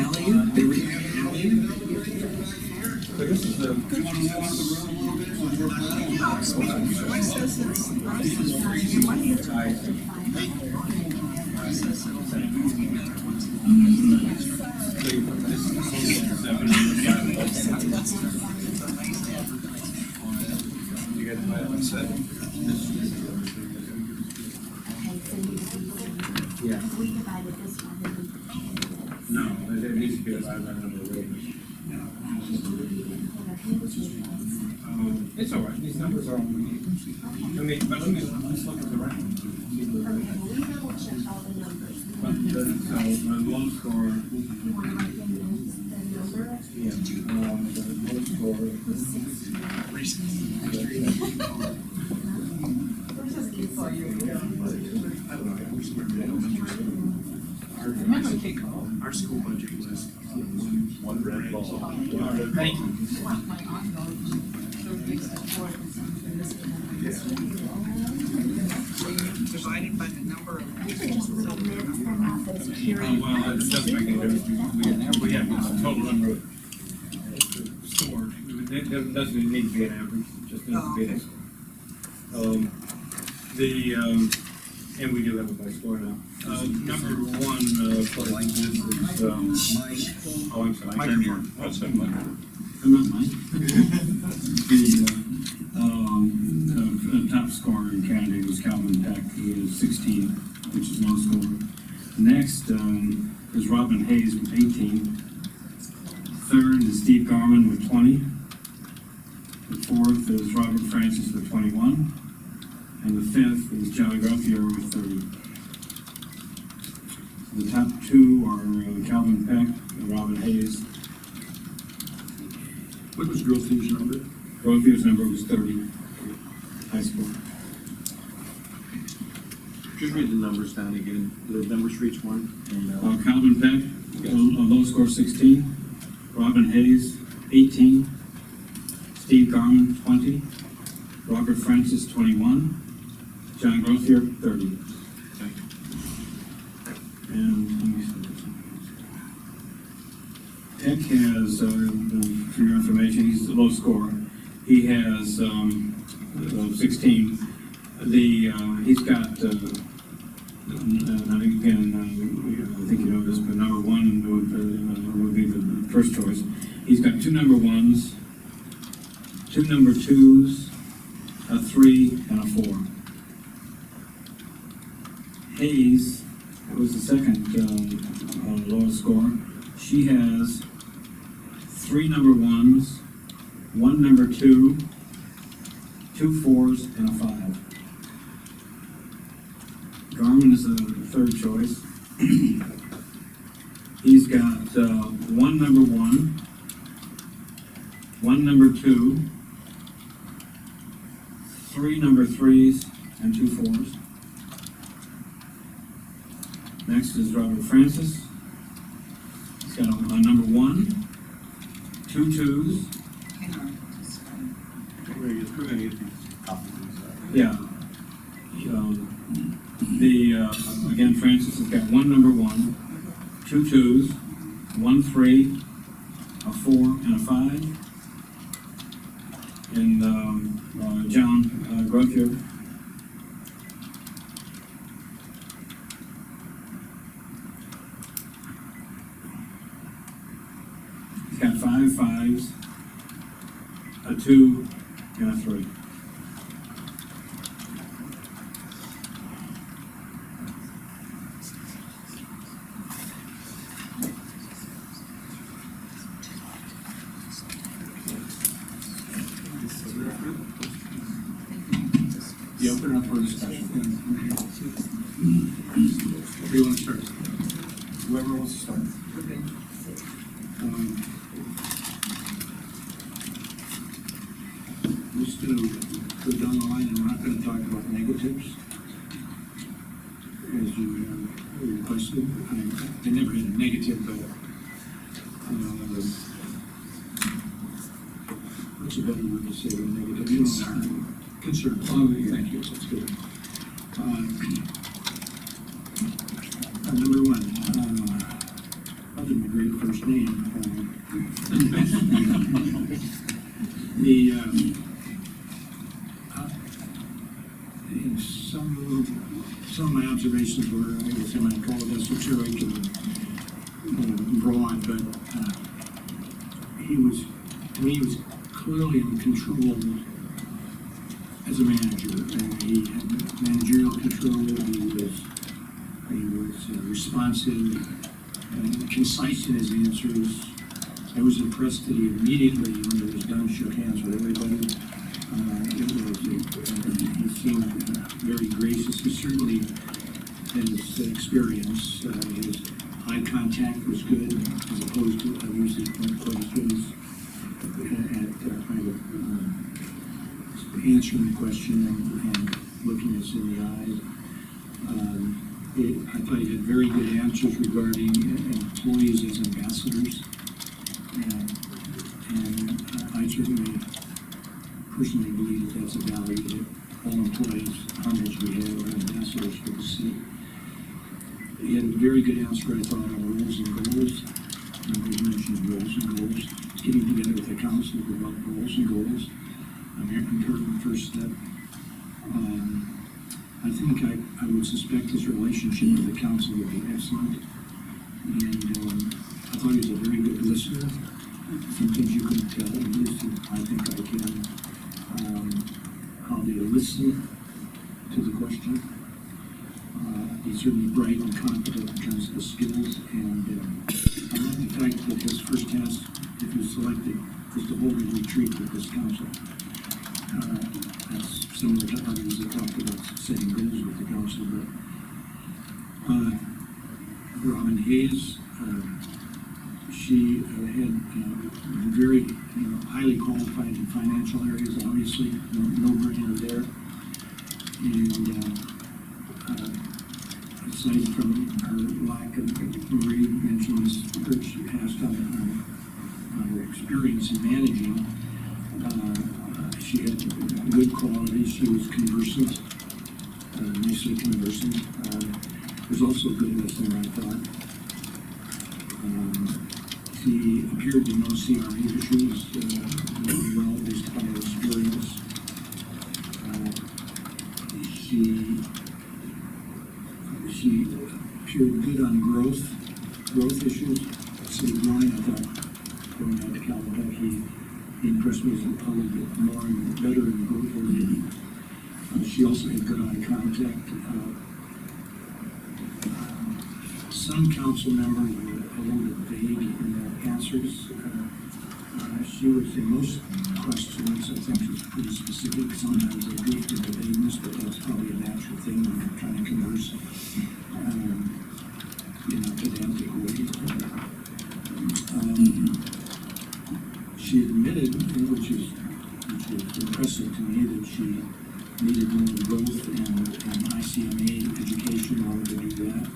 Elliot, there we go. So this is the. You want to move out the room a little bit? We'll work on You got my set. Yeah. We divided this one. No, there needs to be a live number of rooms. It's all right, these numbers are all we need. But let's look at the rank. We double checked all the numbers. But the low score, You want to write in the number? yeah, the low score. Our school budget was one red ball. Thank you. Divided by the number of. Mix them up as Oh, period. well, that doesn't make any difference. We have a total number of stored. It doesn't need to be an average, it just needs to be an and we do have it by store now. Number one, for like this is, oh, I'm sorry. Microphone. What's that, Mike? I'm not mine. The top scorer in Canada was Calvin Peck, he is 16, which is low score. Next, is Robin Hayes with 18. Third is Steve Garman with 20. The fourth is Robert Francis with 21. And the fifth is John Grothier with 30. The top two are Calvin Peck and Robin Hayes. What was Grothier's number? Grothier's number was 30. High school. Just read the numbers down again, the numbers for each one. And, Calvin Peck, a low score 16. Robin Hayes, 18. Steve Garman, 20. Robert Francis, 21. John Grothier, 30. Thank you. And let me see. Peck has, for your information, he's the low scorer. He has 16. He's got, and again, I think you know this, but number one would be the first choice. He's got two number ones, two number twos, a 3, and a 4. Hayes was the second lowest scorer. She has 3 number ones, 1 number 2, 2 4s, and a 5. Garmin is the third choice. He's got 1 number 1, 1 number 2, 3 number 3s, and 2 4s. Next is Robert Francis. He's got a number 1, 2 2s. Hang on. We're gonna get these copies. Yeah. Again, Francis has got 1 number 1, 2 2s, 1 3, a 4, and a 5. And John Grothier. He's got 5 5s, a 2, and a 3. You open it up for discussion. Where do you want to start? Whoever wants to start. Just to go down the line, and we're not going to talk about negatives. As you requested, I never had a negative, but what's a better word to say than negative? Concern. Oh, thank you, that's good. Number 1, called him a great first name. The, and some of my observations were, I guess I might call it esoteric and broad, but he was, to me, he was clearly in control as a manager. He had managerial control, he was responsive, concise in his answers. I was impressed that he immediately, when it was done, shook hands with everybody. He seemed very gracious. He certainly has experience. His eye contact was good, as opposed to, I usually not quite as good as at kind of answering the question and looking us in the eyes. I thought he had very good answers regarding employees as ambassadors. And I certainly personally believe that that's a value that all employees, hundreds we have, are ambassadors for the city. He had a very good answer, I thought, on rules and goals. He mentioned rules and goals. Getting together with the council to develop rules and goals. An important first step. I think I would suspect his relationship with the council would be excellent. And I thought he was a very good listener. Some things you couldn't tell, at least I think I can. How they listen to the question. He's certainly bright and confident in terms of his skills, and I like the fact that his first task, if he was selected, was to hold a retreat with this council. That's similar to others that talked about setting goals with the council, but Robin Hayes, she had very highly qualified in financial areas, obviously, no brainer there. And aside from her lack of, Marie mentioned this, she passed on her experience in managing. She had good qualities. She was conversant, nicely conversant. Was also a good listener, I thought. He appeared to know CRA issues very well based upon her experience. She appeared good on growth issues. City growing, I thought, going out to Calvin, he impressed me as a little bit more and better in growth area. She also had good eye contact. Some council members were a little bit vague in their answers. She was, in most questions, I think she was pretty specific. Sometimes they drift into vagueness, but that's probably a natural thing when you're trying to converse in a pedantic way. She admitted, which is impressive to me, that she needed more growth and ICMA education in order to do that.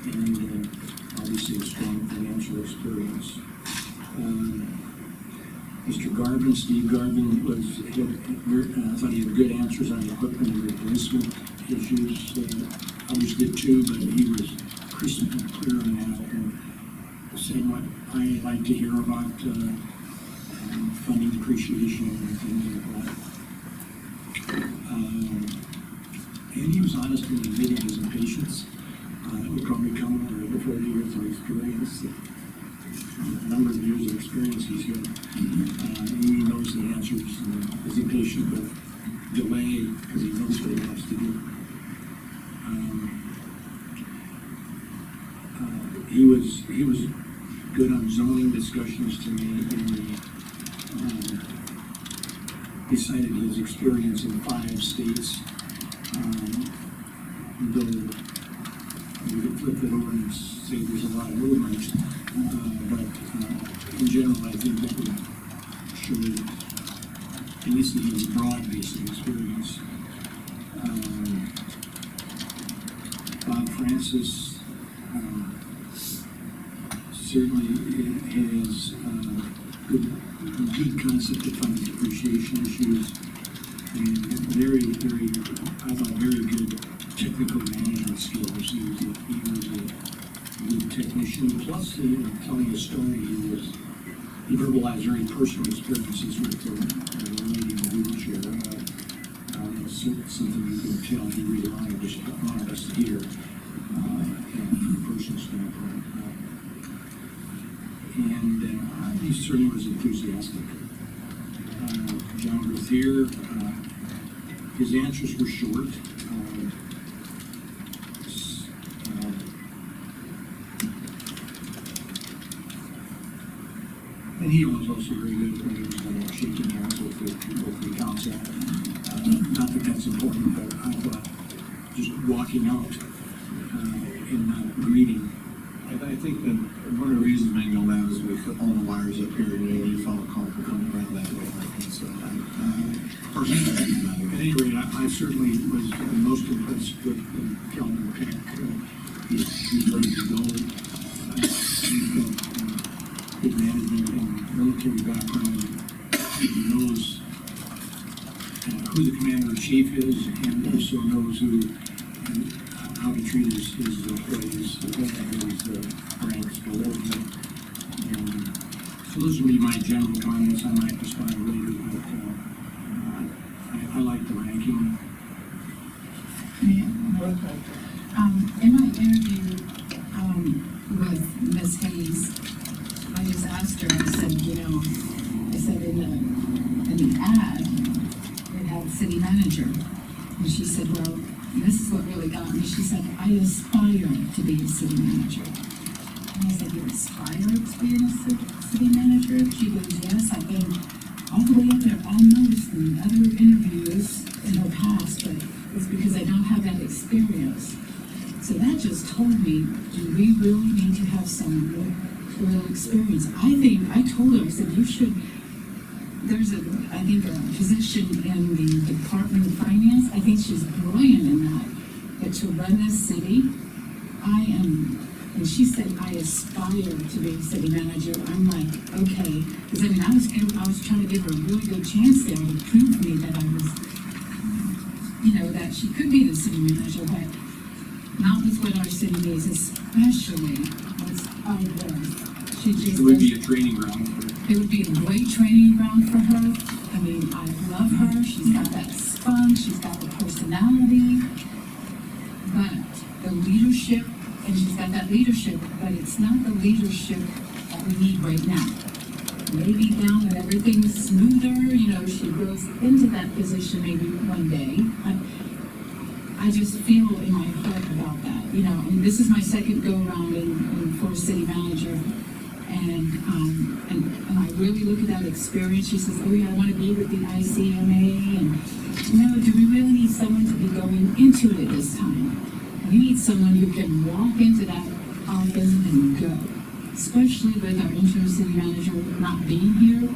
And obviously a strong financial experience. Mr. Garvin, Steve Garvin, I thought he had good answers on equipment and replacement issues. Others did too, but he was crisp and clear on that and saying what I like to hear about funding depreciation and things like that. And he was honest in admitting his impatience. It would probably come over 40 years of experience. A number of years of experience he's got. He knows the answers and is impatient with delay because he knows what he wants to do. He was good on zoning discussions to me. He cited his experience in 5 states. Though we could flip it over and say there's a lot of movement, but in general, I think that would show at least he has a broad base of experience. Bob Francis certainly has good concept of funding depreciation issues and very, I thought, very good technical management skills. He was a good technician, plus he, telling a story, he verbalized very personal experiences with the lady in the wheelchair. It's something you can tell he really wanted us to hear, from a personal standpoint. And he certainly was enthusiastic. John Ruthier, his answers were short. And he was also very good when he was shaking hands with the council. Not that that's important, but I thought just walking out and not greeting. I think that one of the reasons maybe all that is we put all the wires up here, and you follow comfort coming around that way, I think, so personally, At any rate, I certainly was the most impressed with Calvin Peck. He's ready to go. He's got good management and military background. He knows who the commander-in-chief is, and also knows how to treat his employees, his ranks below him. And so those would be my general comments. I might respond later, but I like the ranking. In my interview, with Ms. Hayes, I just asked her, I said, I said in the ad, it had city manager. And she said, well, this is what really got me. She said, I aspire to be a city manager. And I said, you aspire to be a city manager? She goes, yes, I've been all the way up there almost in other interviews in the past, but it's because I don't have that experience. So that just told me, do we really need to have some real experience? I told her, I said, you should, there's a position in the Department of Finance. I think she's brilliant in that. But to run this city, and she said, I aspire to be a city manager. I'm like, okay. Because I was trying to give her a really good chance there to prove me that I was, that she could be the city manager, but not with what our city needs, especially what's our worth. It would be a training ground for her. It would be a great training ground for her. I mean, I love her. She's got that spunk. She's got the personality. But the leadership, and she's got that leadership, but it's not the leadership that we need right now. Maybe now that everything's smoother, she grows into that position maybe one day. I just feel in my heart about that, and this is my second go-around for city manager. And I really look at that experience. She says, oh yeah, I want to be with the ICMA. And do we really need someone to be going into it at this time? We need someone who can walk into that office and go. Especially with our interim city manager not being here.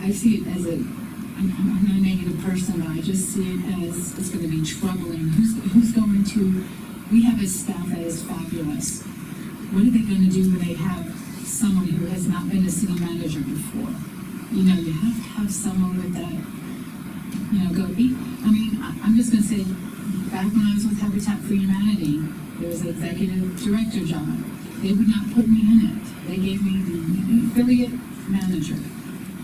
I see it as I'm not a negative person, but I just see it as it's going to be troubling. Who's going to, we have a staff that is fabulous. What are they going to do when they have someone who has not been a city manager before? You have to have someone with that, go eat. I'm just going to say, back when I was with Habitat for Humanity, there was an executive director job. They would not put me in it. They gave me the affiliate manager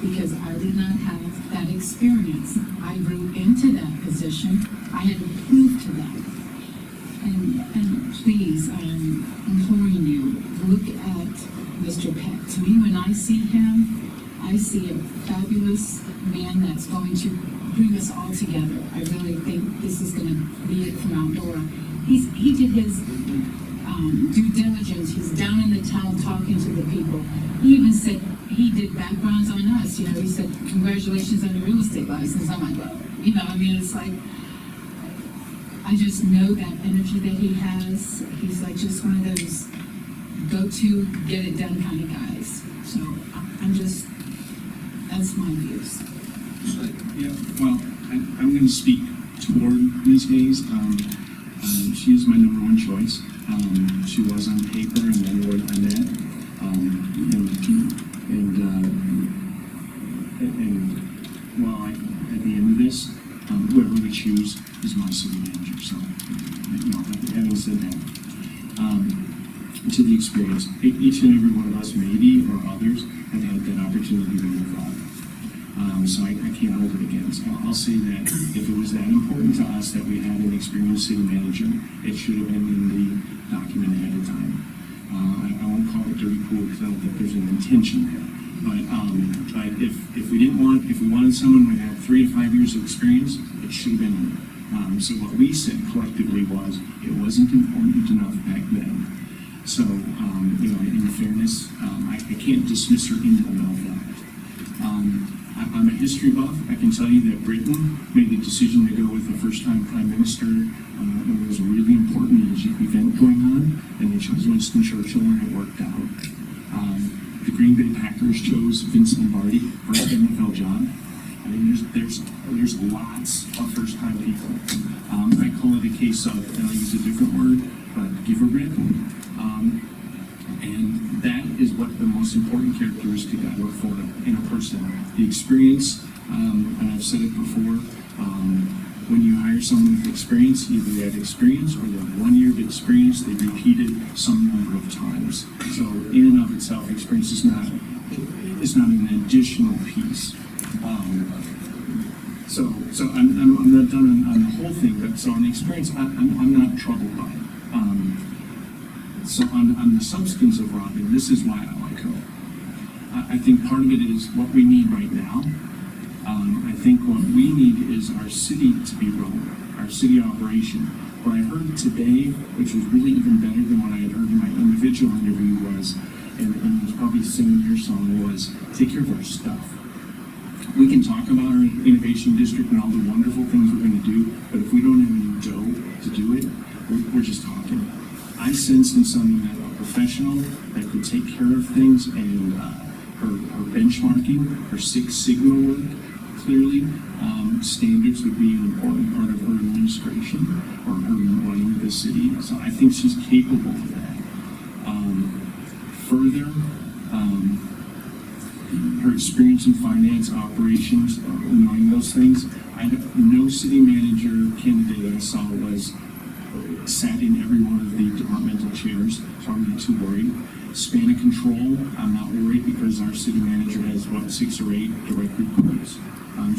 because I did not have that experience. I grew into that position. I had to prove to them. And please, I'm imploring you, look at Mr. Peck. To me, when I see him, I see a fabulous man that's going to bring us all together. I really think this is going to be it from Outdoor. He did his due diligence. He's down in the town talking to the people. He even said he did backgrounds on us. He said, congratulations on your real estate license. I'm like, well, it's like, I just know that energy that he has. He's like just one of those go-to, get it done kind of guys. So that's my views. yeah, well, I'm going to speak toward Ms. Hayes. She is my number one choice. She was on paper and then when I met. At the end of this, whoever we choose is my city manager. So, having said that, to the experience. Each and every one of us, maybe, or others, have had that opportunity to move on. So I can't hold it against. I'll say that if it was that important to us that we had an experienced city manager, it should have been in the document ahead of time. I won't call it dirty pool because I don't think there's an intention there. But if we wanted someone who had 3 to 5 years of experience, it should have been in there. So what we said collectively was it wasn't important enough back then. So, in fairness, I can't dismiss her into the middle of that. I'm a history buff. I can tell you that Britain made the decision to go with a first-time prime minister. It was a really important event going on, and they chose Winston Churchill, and it worked out. The Green Bay Packers chose Vince Lombardi, first NFL job. I mean, there's lots of first-time people. I call it a case of, and I'll use a different word, but give or grip. And that is what the most important characteristic I look for in a person. The experience, and I've said it before, when you hire someone with experience, either they have experience or they have 1 year of experience, they repeated some number of times. So in and of itself, experience is not an additional piece. So I'm not done on the whole thing, but so on the experience, I'm not troubled by it. So on the substance of Robin, this is why I like her. I think part of it is what we need right now. I think what we need is our city to be run, our city operation. What I heard today, which was really even better than what I had heard in my individual interview was, and it was probably singing your song, was take care of our stuff. We can talk about our innovation district and all the wonderful things we're going to do, but if we don't have any dough to do it, we're just talking. I sensed in someone that a professional that could take care of things, and her benchmarking, her Six Sigma work, clearly standards would be an important part of her administration or her running the city. So I think she's capable of that. Further, her experience in finance, operations, knowing those things. No city manager candidate I saw sat in every one of the departmental chairs, so I'm not too worried. Span of control, I'm not worried because our city manager has, 6 or 8 direct reports.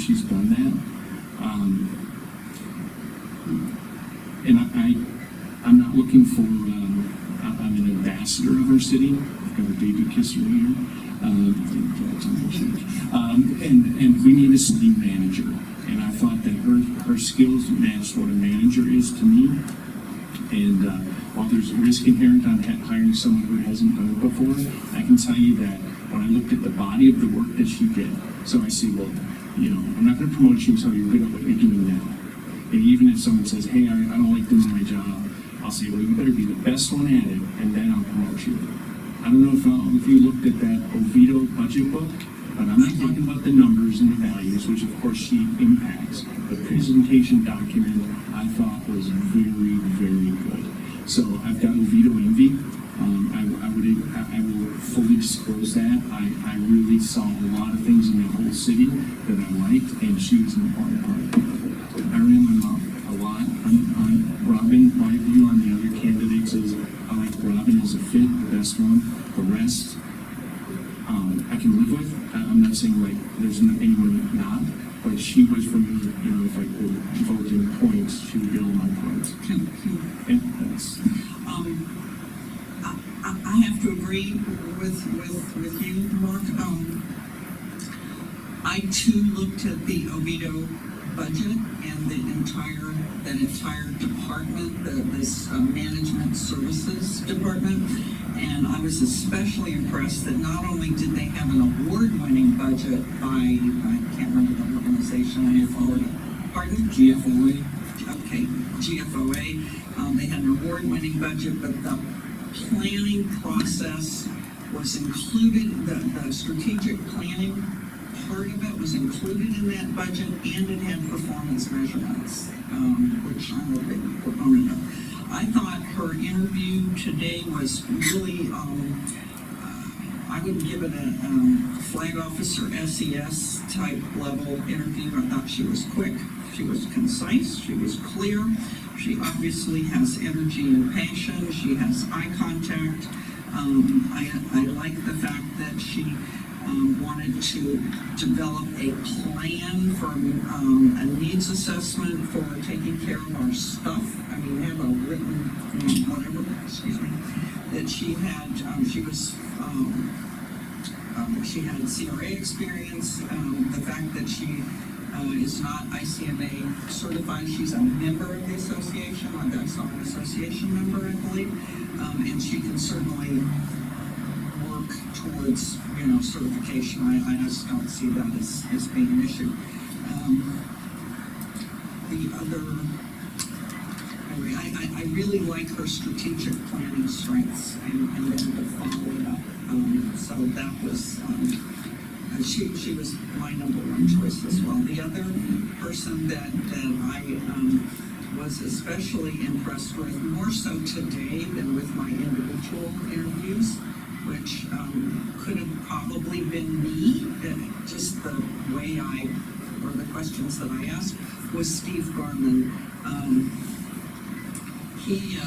She's done that. And I'm not looking for, I'm an ambassador of our city. I've got a baby kisser here. And we need a city manager. And I thought that her skills matched what a manager is to me. And while there's risk inherent on hiring someone who hasn't done it before, I can tell you that when I looked at the body of the work that she did, so I say, well, I'm not going to promote you until you're good at what you're doing now. And even if someone says, hey, I don't like doing my job, I'll say, well, you better be the best one at it, and then I'll promote you. I don't know if you looked at that Oviedo budget book, but I'm not talking about the numbers and the values, which of course she impacts. The presentation document I thought was very, very good. So I've got Oviedo envy. I will fully disclose that. I really saw a lot of things in the whole city that I liked, and she was an important part of it. I ran my mouth a lot on Robin. My view on the other candidates is I like Robin as a fit, the best one. The rest, I can live with. I'm not saying like there's anyone not, but she was for me, if I could vote in points, she would get all my points. And that's. I have to agree with you, Mark. I too looked at the Oviedo budget and the entire department, this management services department, and I was especially impressed that not only did they have an award-winning budget by, I can't remember the organization in Florida. Pardon? GFOA. Okay, GFOA. They had an award-winning budget, but the planning process was included, the strategic planning part of it was included in that budget, and it had performance measurements, which I'm a big proponent of. I thought her interview today was really, I would give it a flag officer SES type level interview. I thought she was quick, she was concise, she was clear. She obviously has energy and passion. She has eye contact. I like the fact that she wanted to develop a plan for a needs assessment for taking care of our stuff. I mean, have a written, whatever, excuse me, that she had, she had CRA experience, the fact that she is not ICMA certified. She's a member of the association, like I saw an association member, I believe, and she can certainly work towards, certification. I just don't see that as being an issue. The other, anyway, I really like her strategic planning strengths and then to follow it up. So that was, she was my number one choice as well. The other person that I was especially impressed with, more so today than with my individual interviews, which could have probably been me, just the way or the questions that I asked, was Steve Garman. He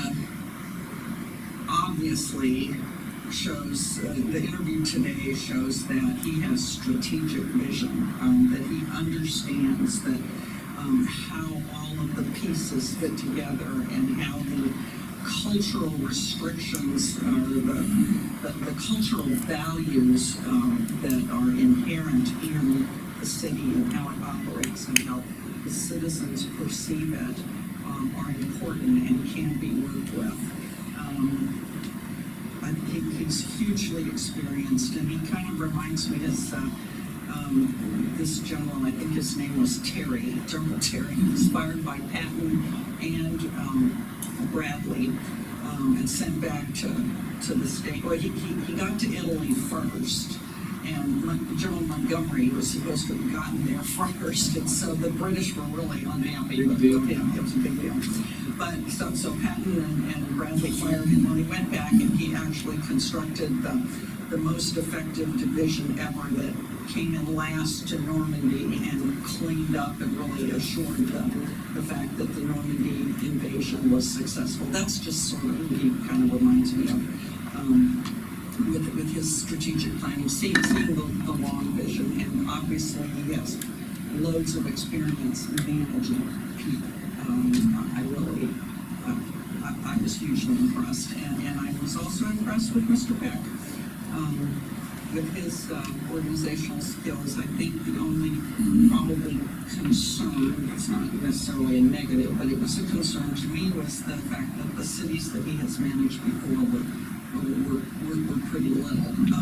obviously shows, the interview today shows that he has strategic vision, that he understands that how all of the pieces fit together and how the cultural restrictions or the cultural values that are inherent in the city and how it operates and how the citizens perceive it are important and can be worked with. I think he's hugely experienced, and he kind of reminds me of this gentleman, I think his name was Terry, General Terry, inspired by Patton and Bradley, and sent back to the state. Well, he got to Italy first, and General Montgomery was supposed to have gotten there first, and so the British were really unhappy with him. It was a big deal. But so Patton and Bradley fired him when he went back, and he actually constructed the most effective division ever that came in last to Normandy and cleaned up and really assured the fact that the Normandy invasion was successful. That's just sort of who he kind of reminds me of. With his strategic planning, seeing the long vision, and obviously he has loads of experience managing people. I was hugely impressed, and I was also impressed with Mr. Beck. With his organizational skills, I think the only probably concern, it's not necessarily a negative, but it was a concern to me, was the fact that the cities that he has managed before were pretty little. And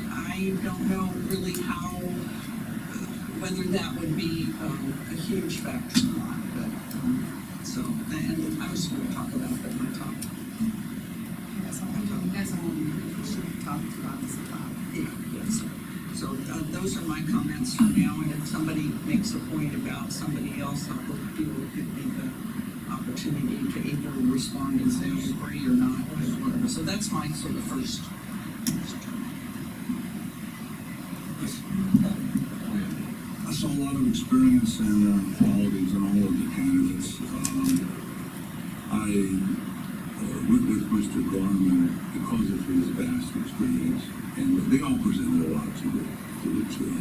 I don't know really how, whether that would be a huge factor or not. But, and I was going to talk about that in my talk. That's all we should talk about this about. Yes. So those are my comments for now, and if somebody makes a point about somebody else, I hope you will give me the opportunity to either respond and say I agree or not, or whatever. So that's my sort of first. I saw a lot of experience and qualities in all of the candidates. With Mr. Garman, because of his vast experience, and they all presented a lot to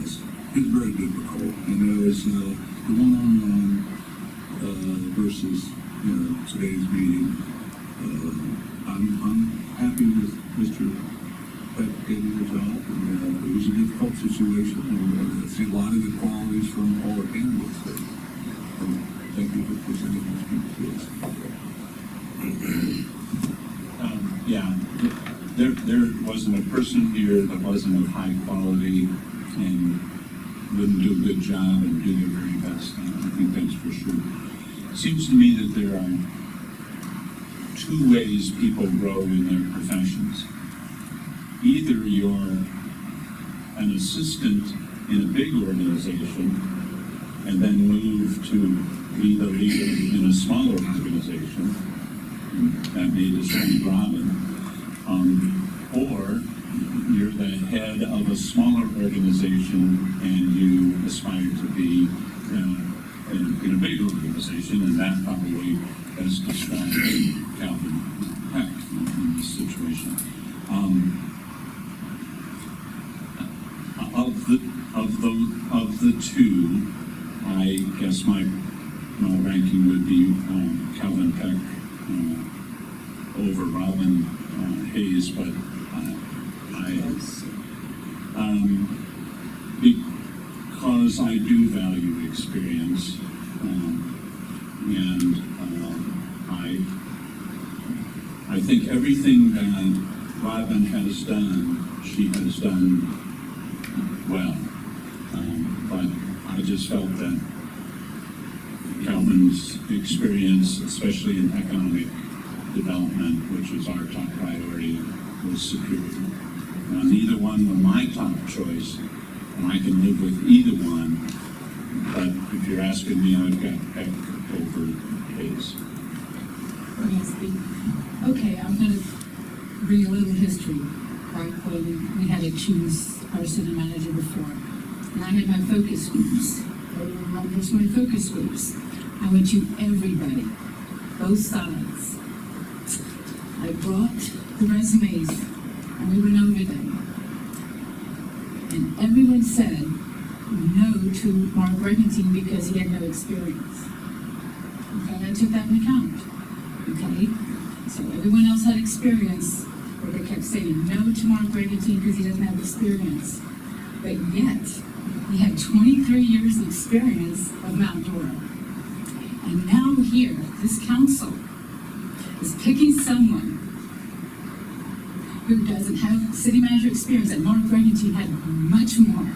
us. It's very difficult, it's the one-on-one versus today's meeting. I'm happy with Mr. Peck getting the job, and it was a difficult situation, and I see a lot of good qualities from all the candidates there. Thank you for presenting these people to us. There wasn't a person here that wasn't of high quality and wouldn't do a good job and do their very best. I think that's for sure. It seems to me that there are two ways people grow in their professions. Either you're an assistant in a big organization and then move to be the leader in a smaller organization. That made us Steve Garman. Or you're the head of a smaller organization and you aspire to be in a big organization, and that probably has described Calvin Peck in this situation. Of the two, I guess my ranking would be Calvin Peck over Robin Hayes, but because I do value experience, and I think everything that Robin has done, she has done well. But I just felt that Calvin's experience, especially in economic development, which is our top priority, was superior. Now, neither one were my top choice, and I can live with either one, but if you're asking me, I've got Peck over Hayes. May I speak? Okay, I'm gonna bring a little history, right, when we had to choose our city manager before. And I had my focus groups. Here's my focus groups. I went to everybody, both sides. I brought the resumes, and we went over them. And everyone said no to Mark Brigantine because he had no experience. Okay, I took that into account. Okay, so everyone else had experience, but they kept saying no to Mark Brigantine because he doesn't have experience. But yet, he had 23 years of experience of Mount Dora. And now here, this council is picking someone who doesn't have city manager experience, and Mark Brigantine had much more.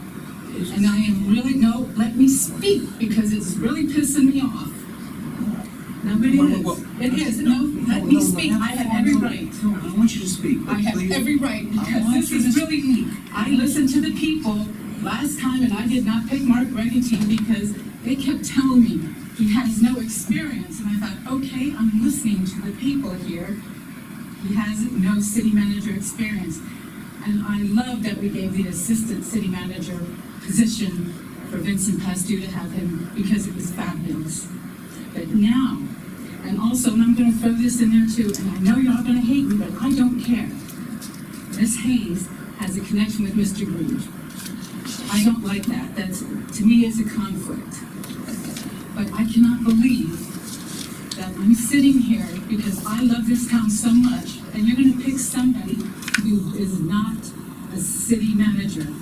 And I am really, no, let me speak, because it's really pissing me off. No, it is. It is. No, let me speak. I have every right. I want you to speak. I have every right, because this is really me. I listened to the people last time, and I did not pick Mark Brigantine because they kept telling me he has no experience. And I thought, okay, I'm listening to the people here. He has no city manager experience. And I love that we gave the assistant city manager position for Vincent Pasteur to have him, because it was fabulous. But now, and also, and I'm gonna throw this in there too, and I know you're all gonna hate me, but I don't care. Ms. Hayes has a connection with Mr. Groove. I don't like that. That's, to me, is a conflict. But I cannot believe that I'm sitting here because I love this town so much, and you're gonna pick somebody who is not a city manager.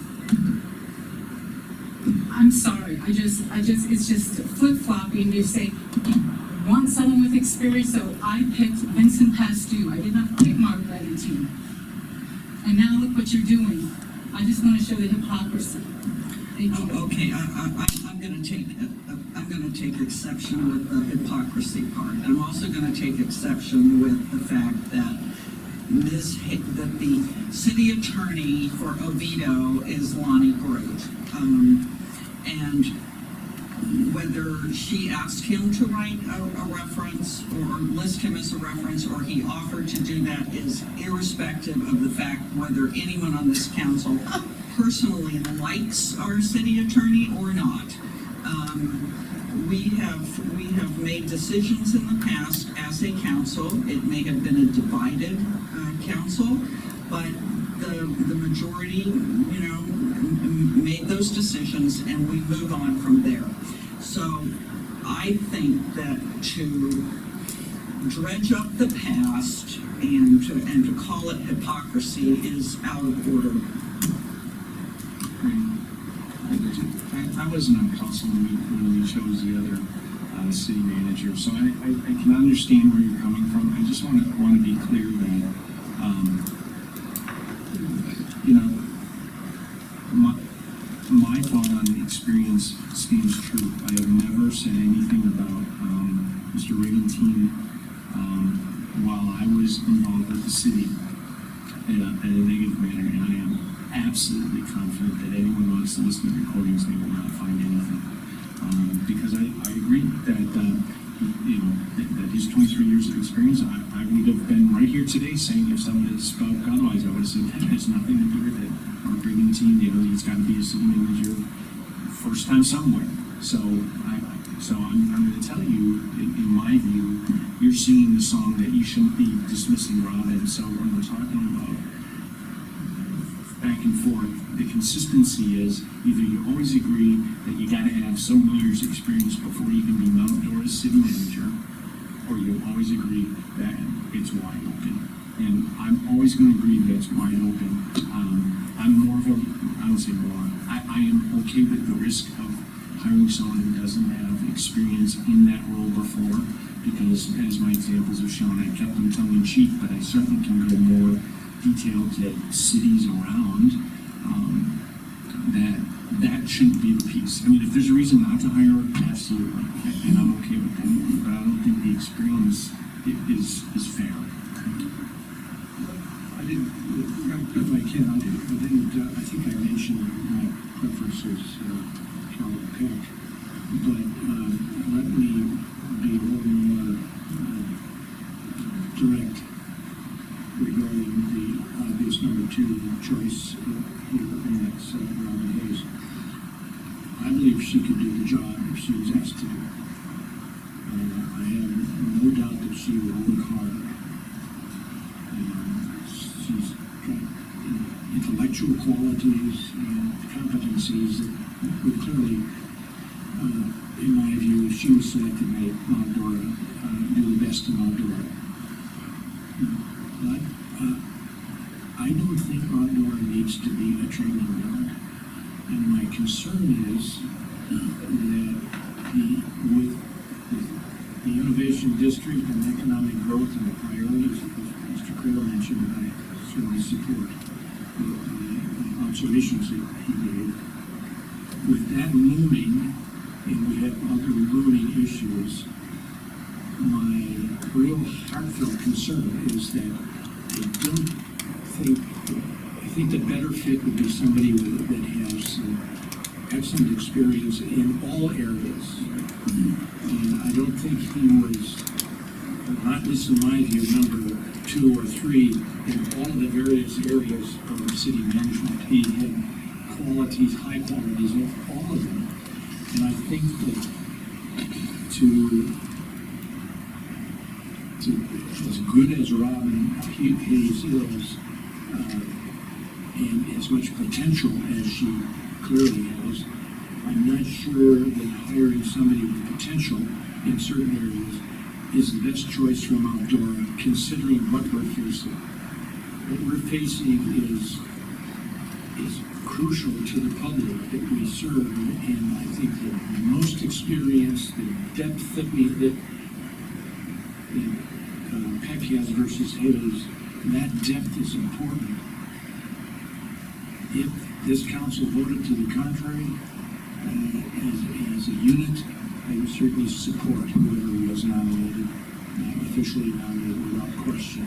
I'm sorry, it's just flip-flopping. You say, you want someone with experience, so I picked Vincent Pasteur. I did not pick Mark Brigantine. And now look what you're doing. I just want to show the hypocrisy. Thank you. Oh, okay, I'm gonna take exception with the hypocrisy part. I'm also gonna take exception with the fact that that the city attorney for Oviedo is Lonnie Groot. And whether she asked him to write a reference or list him as a reference, or he offered to do that, is irrespective of the fact whether anyone on this council personally likes our city attorney or not. We have made decisions in the past as a council. It may have been a divided council, but the majority, made those decisions, and we move on from there. So I think that to dredge up the past and to call it hypocrisy is out of order. I wasn't on council when we chose the other city manager, so I can understand where you're coming from. I just want to be clear that, my thought on the experience stands true. I have never said anything about Mr. Brigantine while I was involved with the city in a negative manner, and I am absolutely confident that anyone who wants to listen to recordings, they will not find anything. Because I agree that, that his 23 years of experience, I would have been right here today saying, if someone had spoke otherwise, I would have said, that has nothing to do with it. Our Brigantine, he's got to be a city manager first time somewhere. So So I'm gonna tell you, in my view, you're singing the song that you shouldn't be dismissing Robin. So when we're talking about back and forth, the consistency is either you always agree that you gotta have so many years' experience before you can be Mount Dora's city manager, or you always agree that it's wide open. And I'm always gonna agree that it's wide open. I'm more of a, I don't say more, I am okay with the risk of hiring someone who doesn't have experience in that role before, because as my examples have shown, I kept them tongue in cheek, but I certainly can go more detailed to cities around, that shouldn't be the piece. I mean, if there's a reason not to hire, absolutely, and I'm okay with that, but I don't think the experience is fair. I didn't, if I can, I think I mentioned my preferences, Carol Peck, but, let me be a little more, direct regarding the obvious number two choice, here, and that's, Robin Hayes. I believe she could do the job if she was asked to do it. I have no doubt that she would work hard. She's got intellectual qualities and competencies that would clearly, in my view, if she was selected, make Mount Dora do the best in Mount Dora. But I don't think Mount Dora needs to be a training ground. And my concern is that with the innovation district and economic growth and the priorities, as Mr. Cradle mentioned, I certainly support the observations that he gave. With that looming, and we have other looming issues, my real heartfelt concern is that I think the better fit would be somebody that has excellent experience in all areas. And I don't think he was, not least in my view, number 2 or 3 in all of the various areas of city management. He had qualities, high qualities in all of them. And I think that to as good as Robin Hayes is, and as much potential as she clearly has, I'm not sure that hiring somebody with potential in certain areas is the best choice for Mount Dora, considering what we're facing. What we're facing is crucial to the public that we serve, and I think the most experience, the depth that Peck has versus Hayes, that depth is important. If this council voted to the contrary, as a unit, I would certainly support whoever was nominated, officially nominated without question.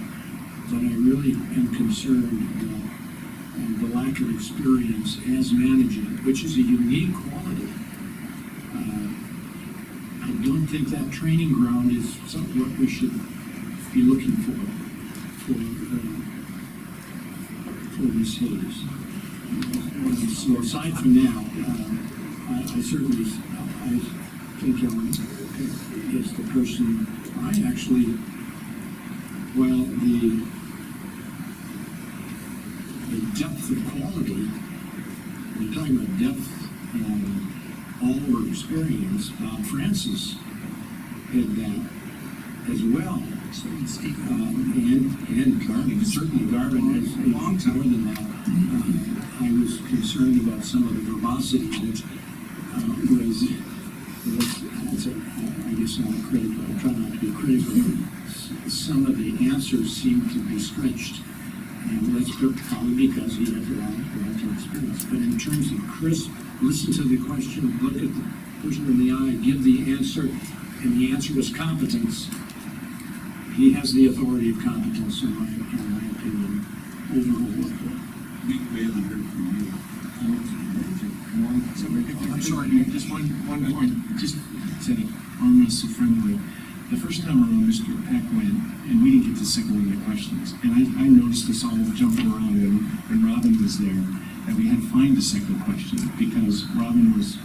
But I really am concerned that the lack of experience as managing, which is a unique quality. I don't think that training ground is something what we should be looking for Ms. Hayes. So aside from that, I certainly, I think Ellen is the person. I actually, well, the depth of quality, we're talking about depth and all our experience, Bob Francis had that as well. And Garvin, certainly Garvin has a long time more than that. I was concerned about some of the verbosity that was I guess not critical, I try not to be critical. Some of the answers seem to be stretched, and that's probably because he has a lot of experience. But in terms of crisp, listen to the question, look at the person in the eye, give the answer, and the answer was competence. He has the authority of competence, in my opinion, over the work. We haven't heard from you. I'm sorry, just one point, just to arm us so friendly. The first time around, Mr. Peck went, and we didn't get to second one of the questions. And I noticed us all jumping around when Robin was there, that we had to find a second question, because Robin was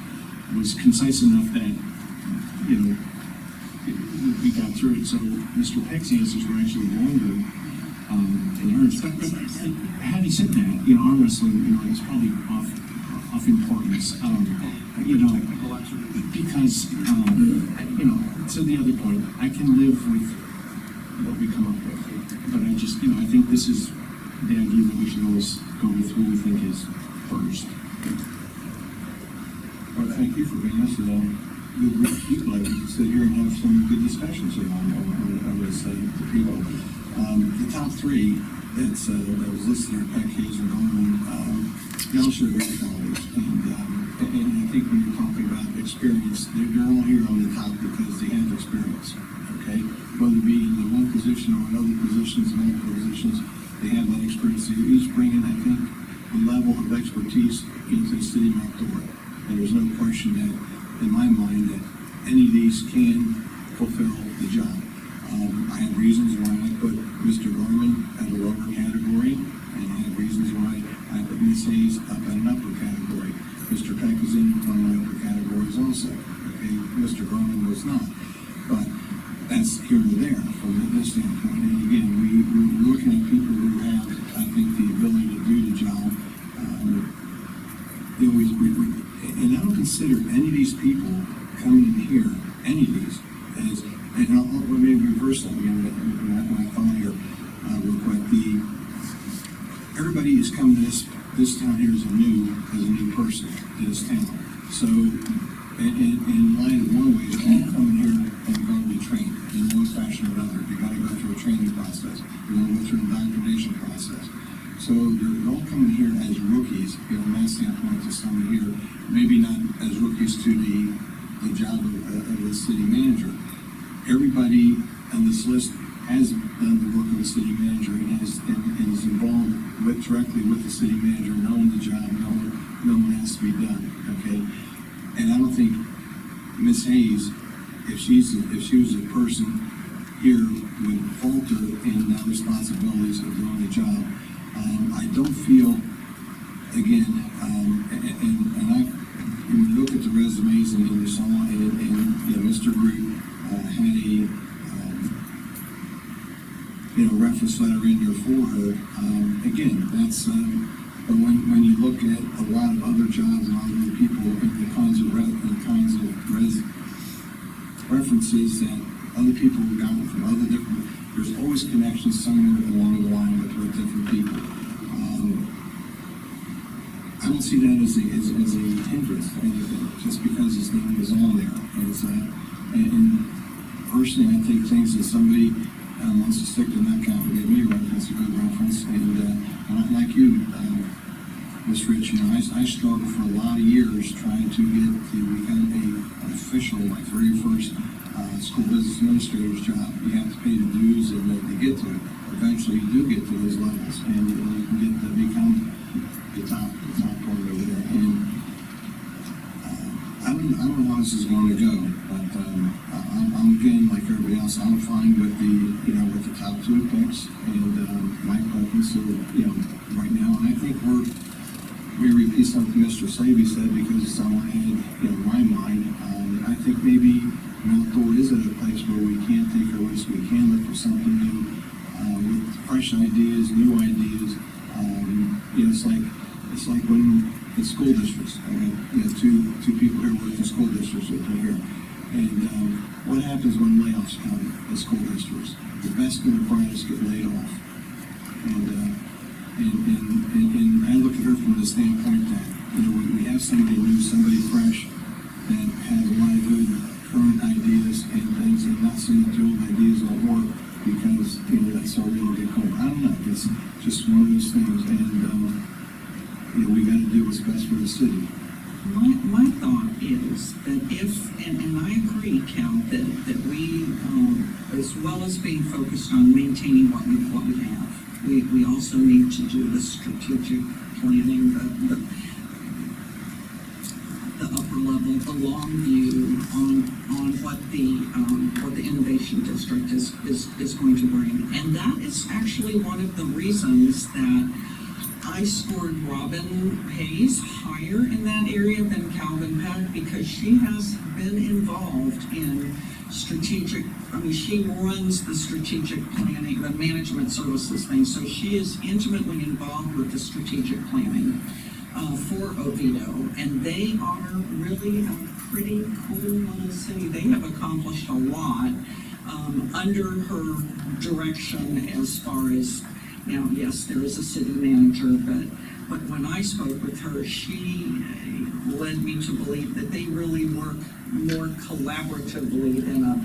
concise enough that you know, we got through it, so Mr. Peck's answers were actually longer, than hers. But having said that, you know, arm wrestling, you know, is probably of importance, you know, because, you know, to the other point, I can live with what we come up with, but I just, you know, I think this is the idea that we should always go with who we think is first. Well, thank you for bringing us a good group of people. I can sit here and have some good discussions on this, the people. The top three that was listed are Peck, Hayes, and Gorman. They all share great qualities. And I think when you're talking about experience, they're all here on the top because they have experience, okay? Whether it be in the one position or in other positions, multiple positions, they have that experience. So you're each bringing, I think, a level of expertise into the city of Mount Dora. And there's no question that, in my mind, that any of these can fulfill the job. I have reasons why I put Mr. Gorman at a lower category, and I have reasons why I put Ms. Hayes up at an upper category. Mr. Peck is in one of my upper categories also. Okay, Mr. Gorman was not. But that's here or there from this standpoint. And again, we're looking at people who have, I think, the ability to do the job. You know, and I don't consider any of these people coming in here, any of these, as, and I'll maybe reverse that again, my thought here, real quick. Everybody is coming to this town here as a new person to this town. So, in line of one way, they're all coming here and going to be trained in one fashion or another. You gotta go through a training process. You're gonna go through an indoctrination process. So they're all coming here as rookies, you know, from that standpoint, to some here, maybe not as rookies to the job of the city manager. Everybody on this list has done the work of a city manager and is involved directly with the city manager, knowing the job, knowing what has to be done, okay? And I don't think Ms. Hayes, if she was a person here, would falter in the responsibilities of doing the job. I don't feel, again, and I, when you look at the resumes and you saw, and you know, Mr. Root had a, you know, reference letter in there for her. Again, that's, but when you look at a lot of other jobs and other people, the kinds of references that other people have gotten from other different, there's always connections somewhere along the line with different people. I don't see that as a hindrance or anything, just because his name is on there. And personally, I take things that somebody wants to stick to that count and give me a reference, a good reference. And like you, Ms. Rich, you know, I struggled for a lot of years trying to become an official, my very first school business administrator's job. You have to pay the dues and to get to it. Eventually, you do get to those levels, and you can get to become the top point over there. And I don't know how this is going to go, but I'm again, like everybody else, I'm fine with with the top two picks, and my preference, you know, right now. And I think we repeat something Mr. Slavy said, because it's on my mind. I think maybe Mount Dora is at a place where we can take a risk, we can look for something new, with fresh ideas, new ideas. You know, it's like when in school districts, I got two people here working in school districts with me here. And what happens when layoffs come in school districts? The best and the brightest get laid off. And I look at her from the standpoint that, you know, we have somebody new, somebody fresh, that has a lot of good current ideas and things, and not saying that the old ideas don't work, because, you know, that's our real get home. I don't know, it's just one of those things, and, you know, we gotta do what's best for the city. My thought is that and I agree, Cal, that we, as well as being focused on maintaining what we have, we also need to do the strategic planning, the upper level, the long view on what the innovation district is going to bring. And that is actually one of the reasons that I scored Robin Hayes higher in that area than Calvin Peck because she has been involved in strategic, she runs the strategic planning, the management services thing, so she is intimately involved with the strategic planning for Oviedo, and they are really a pretty cool little city. They have accomplished a lot under her direction as far as, now, yes, there is a city manager, but when I spoke with her, she led me to believe that they really work more collaboratively than a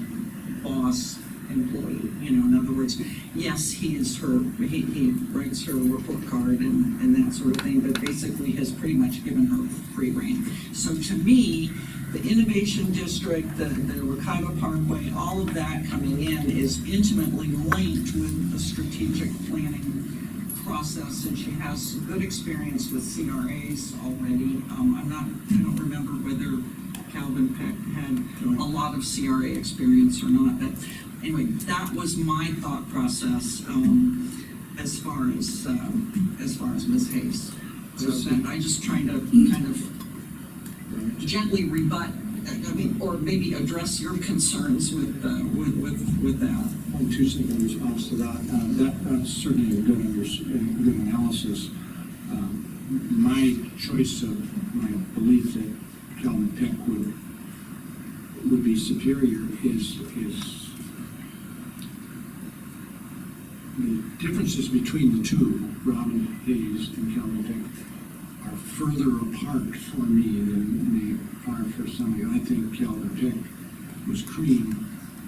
boss employee. You know, in other words, yes, he writes her report card and that sort of thing, but basically has pretty much given her free rein. So to me, the Innovation District, the Ricardo Parkway, all of that coming in is intimately linked with the strategic planning process, and she has good experience with CRAs already. I don't remember whether Calvin Peck had a lot of CRA experience or not, but anyway, that was my thought process as far as Ms. Hayes. So that, I just trying to kind of gently rebut, or maybe address your concerns with that. One, 2 second response to that. That's certainly a good analysis. My choice of my belief that Calvin Peck would be superior is the differences between the two, Robin Hayes and Calvin Peck, are further apart for me than they are for somebody. I think Calvin Peck was cream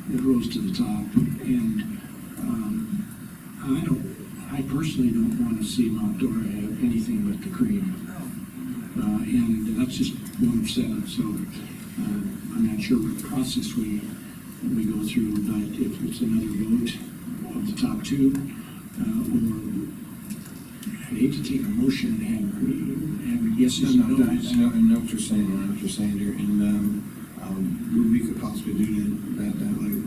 that rose to the top, and I personally don't want to see Mount Dora have anything but the cream. And that's just one of 7, so I'm not sure what process we go through, but if it's another vote of the top 2, or I hate to take a motion and have yeses and I noes. know what you're saying, I know what you're saying here, and we could possibly do that like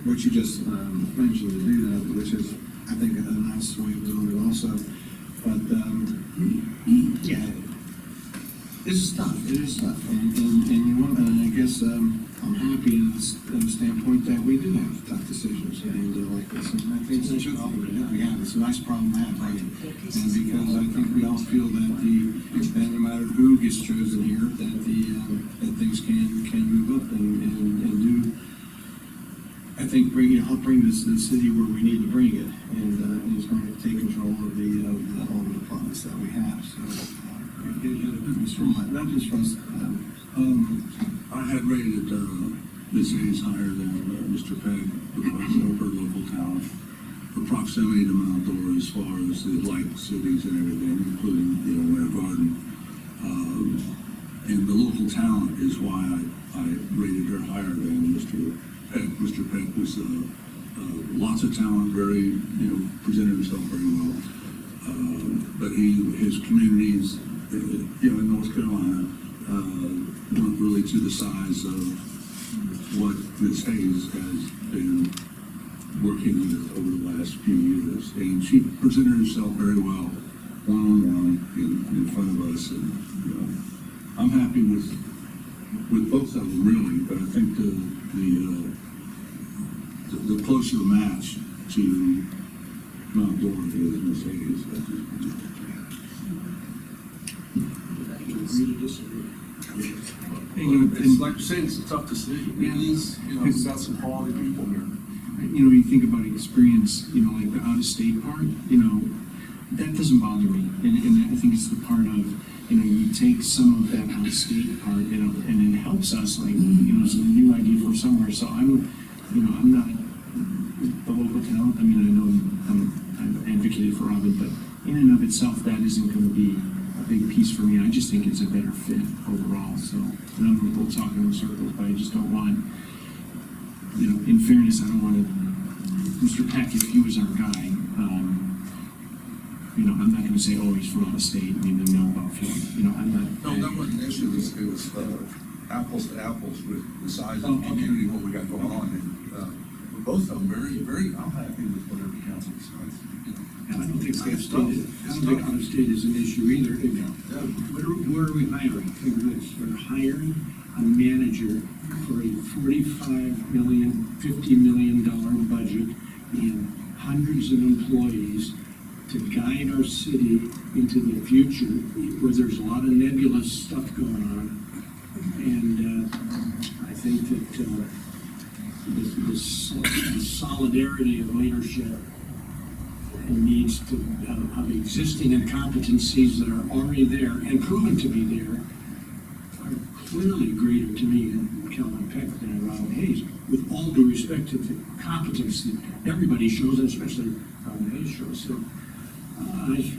what you just mentioned, to do that, which is, I think, a nice way of doing it also. But yeah, it's tough. It is tough, and you want, and I guess I'm happy in the standpoint that we do have tough decisions and like this, and I think it's a good problem to have. Yeah, it's a nice problem to have, right? And because I think we all feel that no matter who gets chosen here, that that things can move up and do. I think help bring this the city where we need to bring it, and it's going to take control of all the departments that we have. So not just from us. I had rated Ms. Hayes higher than Mr. Pegg because of her local talent, her proximity to Mount Dora as far as the like cities and everything, including Winter Garden, and the local talent is why I rated her higher than Mr. Peck. Mr. Peck was lots of talent, very presented himself very well, but his communities in North Carolina weren't really to the size of what Ms. Hayes has been working with over the last few years, and she presented herself very well one-on-one in front of us, and I'm happy with both of them really, but I think the closer the match to Mount Dora is Ms. Hayes. Agree to disagree. It's like you're saying, it's a tough decision. Yeah. It is, we've got some quality people here. You think about experience, like the out-of-state part, that doesn't bother me. And I think it's the part of, you take some of that out-of-state part, and it helps us, like, it's a new idea from somewhere. So I'm not the local talent. I know I'm advocated for Robin, but in and of itself, that isn't going to be a big piece for me. I just think it's a better fit overall. So, and we'll talk in circles, but I just don't want, in fairness, I don't want to, Mr. Peck, if he was our guy, I'm not going to say, oh, he's from out of state, and even know about film. I'm not. No, that wasn't an issue. It was apples to apples with the size of the community, what we got going on. And both of them very, very, I'm happy with whatever council decides. I don't think out of state is an issue either. Where are we hiring? We're hiring a manager for a $45 million, $50 million budget and hundreds of employees to guide our city into the future where there's a lot of nebulous stuff going on. And I think that the solidarity of leadership needs to, of existing incompetencies that are already there and proven to be there are clearly greater to me than Kelvin Peck than Robin Hayes, with all due respect to the competence that everybody shows, and especially Robin Hayes shows. So I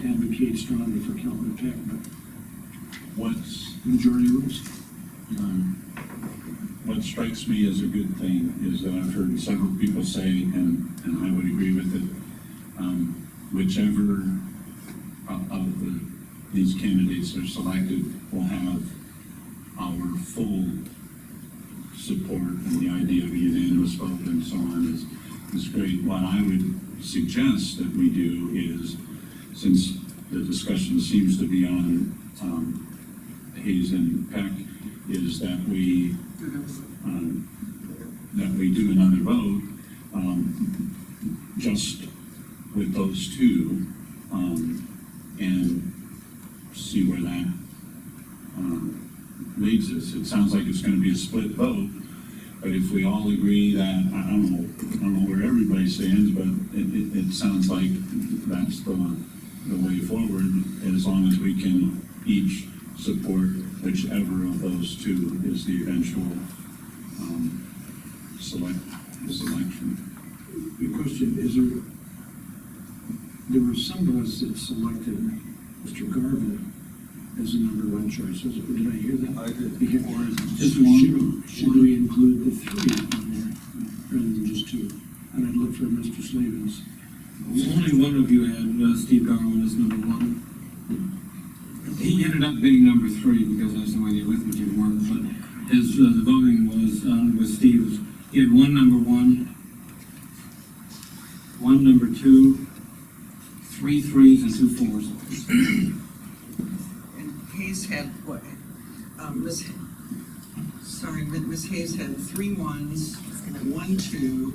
advocate strongly for Kelvin Peck, but What's, majority rules. what strikes me as a good thing is that I've heard several people say, and I would agree with it, whichever of these candidates are selected will have our full support, and the idea of a unanimous vote and so on is great. What I would suggest that we do is, since the discussion seems to be on Hayes and Peck, is that we do another vote, just with those two, and see where that leads us. It sounds like it's gonna be a split vote, but if we all agree that, I don't know where everybody stands, but it sounds like that's the way forward, as long as we can each support whichever of those two is the eventual selection. The question is, there were some of us that selected Mr. Garvin as the number one choice. Did I hear that? I did. Just one. Should we include the three on there rather than just two? And I'd look for Mr. Slavens. Only one of you had Steve Garland as number one. He ended up being number three because that's the way the arithmetic worked, but his, the voting was, with Steve, he had one number one, one number two, 3 threes and 2 fours. And Hayes had what? Miss Hayes had 3 1s, 1 2,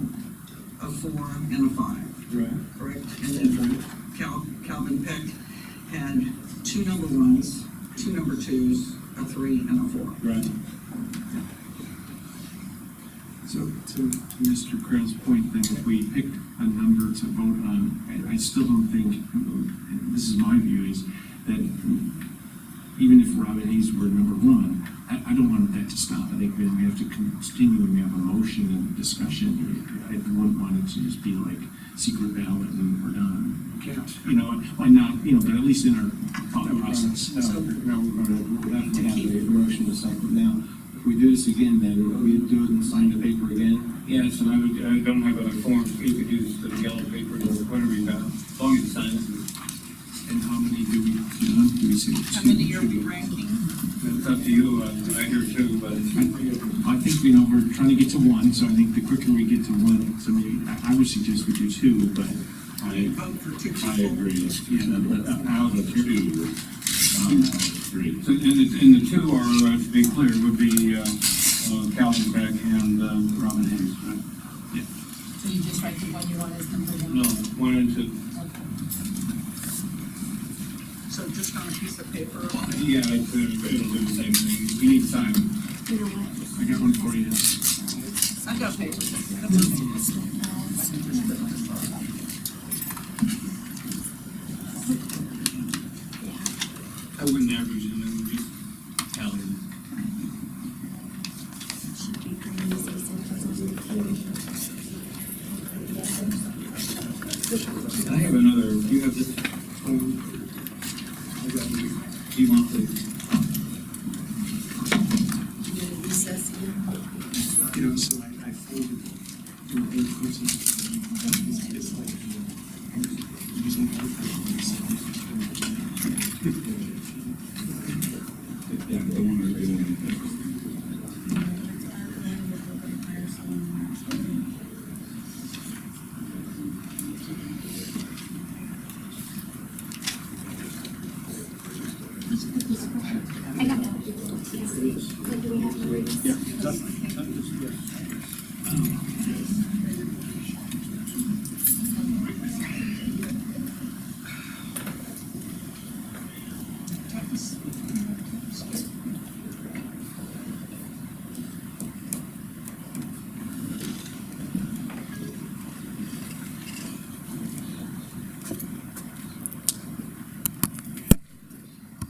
a 4, and a 5. Right. Correct? And then Calvin Peck had 2 number 1s, 2 number 2s, a 3, and a 4. Right. So to Mr. Krell's point, then if we pick a number to vote on, I still don't think, this is my view, is that even if Robin Hayes were number one, I don't want that to stop. I think we have to continue and we have a motion and discussion. I wouldn't want it to just be like secret ballot and we're done. You know, why not, you know, but at least in our thought process. No, we'll definitely have a motion to second. Now, if we do this again, then we do it and sign the paper again. Yes, and I don't have other forms, you could use the yellow paper or whatever you got, as long as you sign it. And how many do we say? How many are we ranking? It's up to you, I hear two, but I think, you know, we're trying to get to one, so I think the quicker we get to one, so maybe, I would suggest we do two, but Vote for 2 people. I agree. But out of 2, 3. So, and the two are, to be clear, would be Calvin Peck and Robin Hayes, right? So you just write the one you want as number one? No, 1 and 2. So just on a piece of paper. Yeah, it'll do the same thing. We need time. You know what? I got one for you. I got paper. I wouldn't average them, I would just tally them. Should be pretty easy since it's on the I have another, do you have this? Do you want the? You gonna recess again? You know, so I folded, you know, eight courses. It's like, using Yeah, the one that we want to pick. I got it. Yes. But do we have to read this? Yeah.